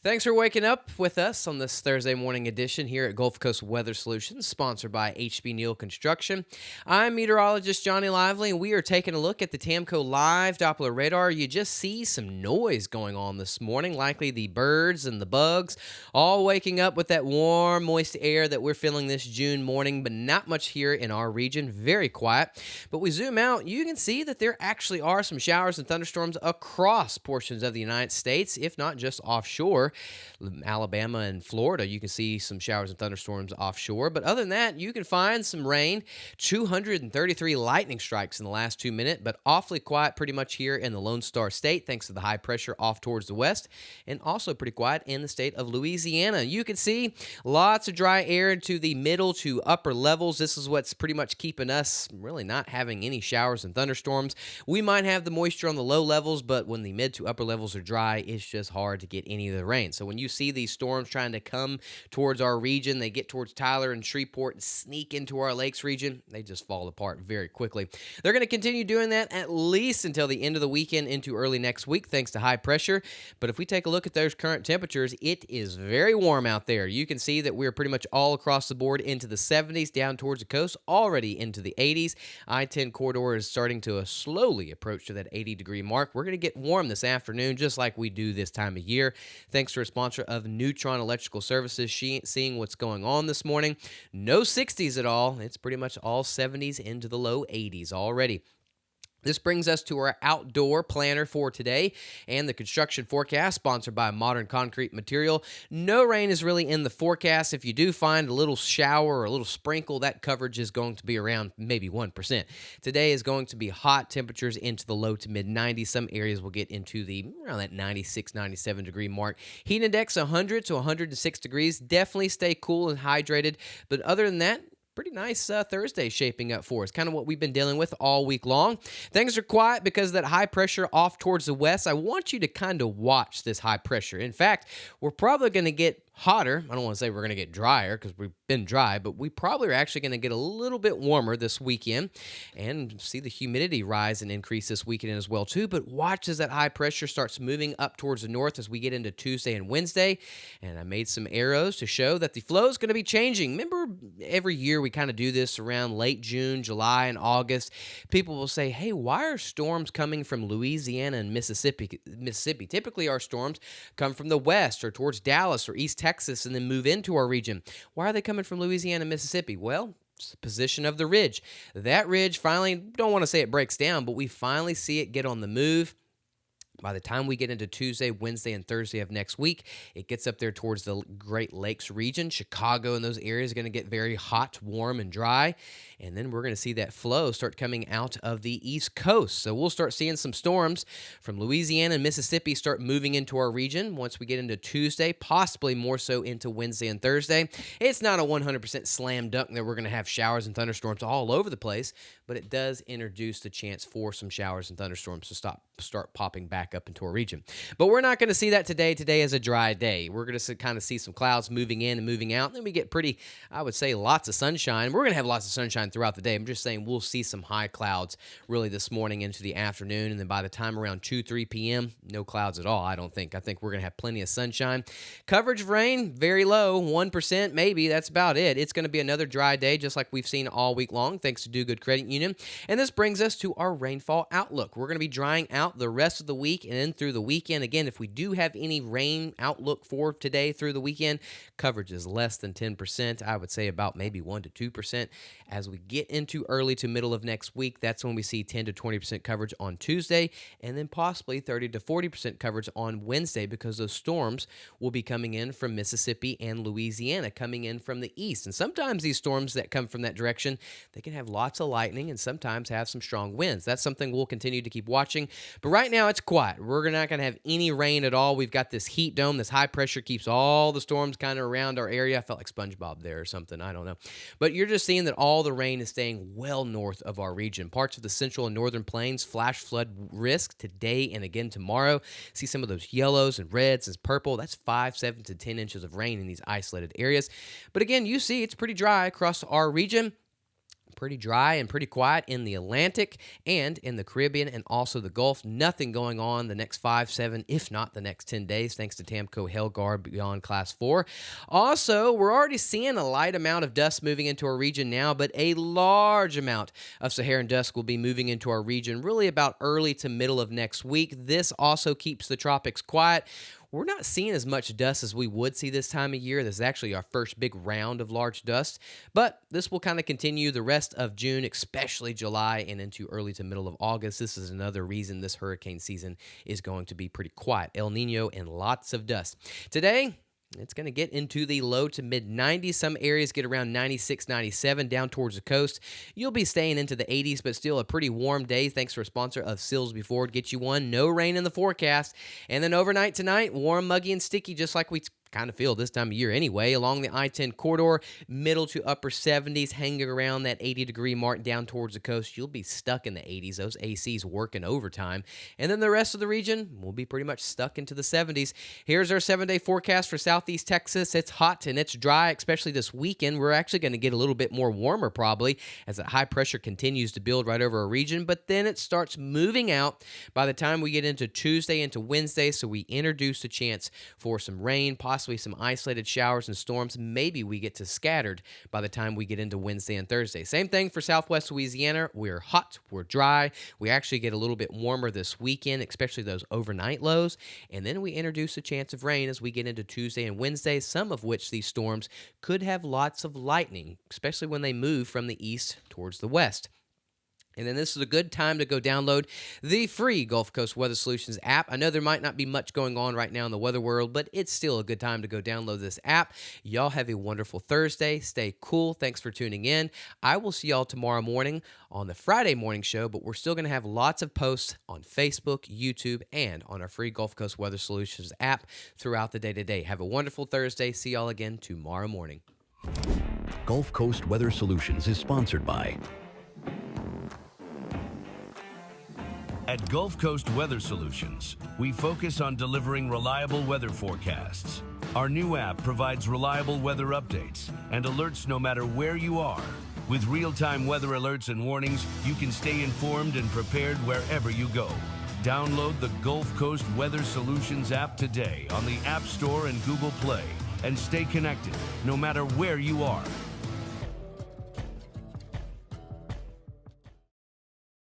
Thanks for waking up with us on this Thursday morning edition here at Gulf Coast Weather Solutions, sponsored by HB Neal Construction. I'm meteorologist Johnny Lively, and we are taking a look at the Tamco Live Doppler radar. You just see some noise going on this morning, likely the birds and the bugs all waking up with that warm, moist air that we're feeling this June morning, but not much here in our region. Very quiet. But we zoom out, you can see that there actually are some showers and thunderstorms across portions of the United States, if not just offshore. Alabama and Florida, you can see some showers and thunderstorms offshore. But other than that, you can find some rain. 233 lightning strikes in the last 2 minutes, but awfully quiet pretty much here in the Lone Star State, thanks to the high pressure off towards the west, and also pretty quiet in the state of Louisiana. You can see lots of dry air into the middle to upper levels. This is what's pretty much keeping us really not having any showers and thunderstorms. We might have the moisture on the low levels, but when the mid to upper levels are dry, it's just hard to get any of the rain. So when you see these storms trying to come towards our region, they get towards Tyler and Shreveport and sneak into our lakes region, they just fall apart very quickly. They're going to continue doing that at least until the end of the weekend into early next week, thanks to high pressure. But if we take a look at those current temperatures, it is very warm out there. You can see that we're pretty much all across the board into the 70s, down towards the coast, already into the 80s. I-10 corridor is starting to slowly approach to that 80-degree mark. We're going to get warm this afternoon, just like we do this time of year, thanks to a sponsor of Neutron Electrical Services, seeing what's going on this morning. No 60s at all. It's pretty much all 70s into the low 80s already. This brings us to our outdoor planner for today and the construction forecast, sponsored by Modern Concrete Material. No rain is really in the forecast. If you do find a little shower or a little sprinkle, that coverage is going to be around maybe 1%. Today is going to be hot, temperatures into the low to mid 90s. Some areas will get into around that 96, 97 degree mark. Heat index 100 to 106 degrees. Definitely stay cool and hydrated. But other than that, pretty nice Thursday shaping up for us. Kind of what we've been dealing with all week long. Things are quiet because of that high pressure off towards the west. I want you to kind of watch this high pressure. In fact, we're probably going to get hotter. I don't want to say we're going to get drier because we've been dry, but we probably are actually going to get a little bit warmer this weekend and see the humidity rise and increase this weekend as well too. But watch as that high pressure starts moving up towards the north as we get into Tuesday and Wednesday. And I made some arrows to show that the flow is going to be changing. Remember, every year we kind of do this around late June, July, and August. People will say, hey, why are storms coming from Louisiana and Mississippi? Typically, our storms come from the west or towards Dallas or East Texas and then move into our region. Why are they coming from Louisiana and Mississippi? Well, it's the position of the ridge. That ridge finally, don't want to say it breaks down, but we finally see it get on the move. By the time we get into Tuesday, Wednesday, and Thursday of next week, it gets up there towards the Great Lakes region. Chicago and those areas are going to get very hot, warm, and dry. And then we're going to see that flow start coming out of the East Coast. So we'll start seeing some storms from Louisiana and Mississippi start moving into our region once we get into Tuesday, possibly more so into Wednesday and Thursday. It's not a 100% slam dunk that we're going to have showers and thunderstorms all over the place, but it does introduce the chance for some showers and thunderstorms to start popping back up into our region. But we're not going to see that today. Today is a dry day. We're going to kind of see some clouds moving in and moving out. And then we get I would say, lots of sunshine. We're going to have lots of sunshine throughout the day. I'm just saying we'll see some high clouds really this morning into the afternoon. And then by the time around 2, 3 p.m., no clouds at all, I don't think. I think we're going to have plenty of sunshine. Coverage of rain, very low, 1% maybe. That's about it. It's going to be another dry day, just like we've seen all week long, thanks to Do Good Credit Union. And this brings us to our rainfall outlook. We're going to be drying out the rest of the week and then through the weekend. Again, if we do have any rain outlook for today through the weekend, coverage is less than 10%. I would say about maybe 1 to 2%. As we get into early to middle of next week, that's when we see 10 to 20% coverage on Tuesday, and then possibly 30 to 40% coverage on Wednesday, because those storms will be coming in from Mississippi and Louisiana, coming in from the east. And sometimes these storms that come from that direction, they can have lots of lightning and sometimes have some strong winds. That's something we'll continue to keep watching. But right now it's quiet. We're not going to have any rain at all. We've got this heat dome. This high pressure keeps all the storms kind of around our area. I felt like SpongeBob there or something. I don't know. But you're just seeing that all the rain is staying well north of our region. Parts of the central and northern plains, flash flood risk today and again tomorrow. See some of those yellows and reds and purple. That's 5, 7 to 10 inches of rain in these isolated areas. But again, you see it's pretty dry across our region. Pretty dry and pretty quiet in the Atlantic and in the Caribbean and also the Gulf. Nothing going on the next 5, 7, if not the next 10 days, thanks to Tamco Hail Guard beyond Class 4. Also, we're already seeing a light amount of dust moving into our region now, but a large amount of Saharan dust will be moving into our region really about early to middle of next week. This also keeps the tropics quiet. We're not seeing as much dust as we would see this time of year. This is actually our first big round of large dust, but this will kind of continue the rest of June, especially July and into early to middle of August. This is another reason this hurricane season is going to be pretty quiet. El Nino and lots of dust. Today, it's going to get into the low to mid 90s. Some areas get around 96, 97 down towards the coast. You'll be staying into the 80s, but still a pretty warm day. Thanks for a sponsor of Silsbee Ford. Get you one. No rain in the forecast. And then overnight tonight, warm, muggy, and sticky, just like we kind of feel this time of year anyway. Along the I-10 corridor, middle to upper 70s, hanging around that 80-degree mark down towards the coast. You'll be stuck in the 80s. Those ACs working overtime. And then the rest of the region will be pretty much stuck into the 70s. Here's our 7-day forecast for southeast Texas. It's hot and it's dry, especially this weekend. We're actually going to get a little bit more warmer probably as that high pressure continues to build right over our region, but then it starts moving out by the time we get into Tuesday into Wednesday, so we introduce a chance for some rain, possibly some isolated showers and storms. Maybe we get to scattered by the time we get into Wednesday and Thursday. Same thing for Southwest Louisiana. We're hot, we're dry. We actually get a little bit warmer this weekend, especially those overnight lows. And then we introduce a chance of rain as we get into Tuesday and Wednesday, some of which these storms could have lots of lightning, especially when they move from the east towards the west. And then this is a good time to go download the free Gulf Coast Weather Solutions app. I know there might not be much going on right now in the weather world, but it's still a good time to go download this app. Y'all have a wonderful Thursday. Stay cool. Thanks for tuning in. I will see y'all tomorrow morning on the Friday morning show, but we're still going to have lots of posts on Facebook, YouTube, and on our free Gulf Coast Weather Solutions app throughout the day today. Have a wonderful Thursday. See y'all again tomorrow morning. Gulf Coast Weather Solutions is sponsored by At Gulf Coast Weather Solutions, we focus on delivering reliable weather forecasts. Our new app provides reliable weather updates and alerts no matter where you are. With real-time weather alerts and warnings, you can stay informed and prepared wherever you go. Download the Gulf Coast Weather Solutions app today on the App Store and Google Play and stay connected no matter where you are.